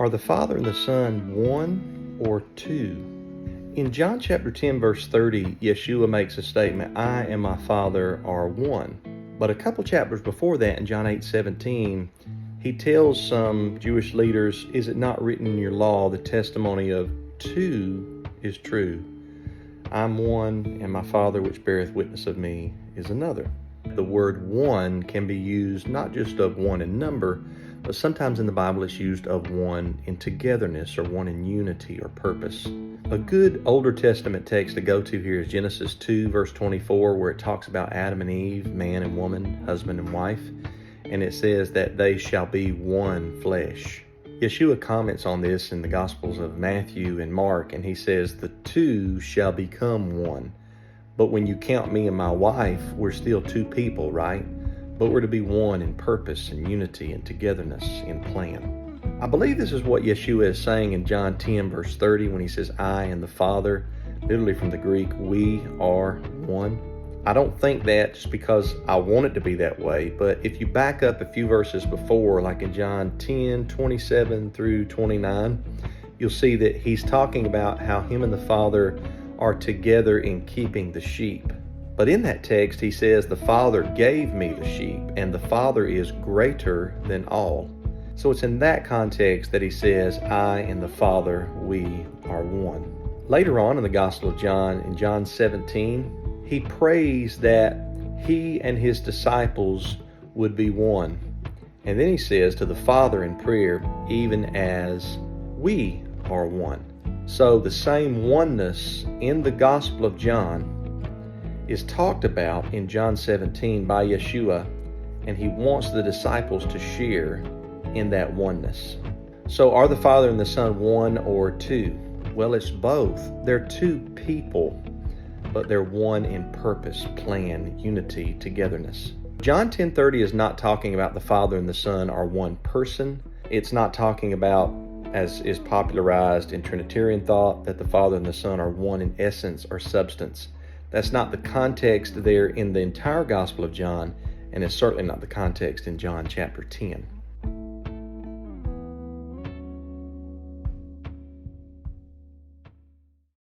Are the Father and the Son one or two? In John chapter 10, verse 30, Yeshua makes a statement, I and my Father are one. But a couple chapters before that, in John 8:17, he tells some Jewish leaders, is it not written in your law, the testimony of two is true? I'm one, and my Father which beareth witness of me is another. The word one can be used not just of one in number, but sometimes in the Bible it's used of one in togetherness or one in unity or purpose. A good Older Testament text to go to here is Genesis 2, verse 24, where it talks about Adam and Eve, man and woman, husband and wife, and it says that they shall be one flesh. Yeshua comments on this in the Gospels of Matthew and Mark, and he says, the two shall become one. But when you count me and my wife, we're still two people, right? But we're to be one in purpose and unity and togetherness in plan. I believe this is what Yeshua is saying in John 10, verse 30, when he says, I and the Father, literally from the Greek, we are one. I don't think that just because I want it to be that way, but if you back up a few verses before, like in John 10, 27 through 29, you'll see that he's talking about how him and the Father are together in keeping the sheep. But in that text, he says, the Father gave me the sheep, and the Father is greater than all. So it's in that context that he says, I and the Father, we are one. Later on in the Gospel of John, in John 17, he prays that he and his disciples would be one. And then he says to the Father in prayer, even as we are one. So the same oneness in the Gospel of John is talked about in John 17 by Yeshua, and he wants the disciples to share in that oneness. So are the Father and the Son one or two? Well, it's both. They're two people, but they're one in purpose, plan, unity, togetherness. John 10:30 is not talking about the Father and the Son are one person. It's not talking about, as is popularized in Trinitarian thought, that the Father and the Son are one in essence or substance. That's not the context there in the entire Gospel of John, and it's certainly not the context in John chapter 10.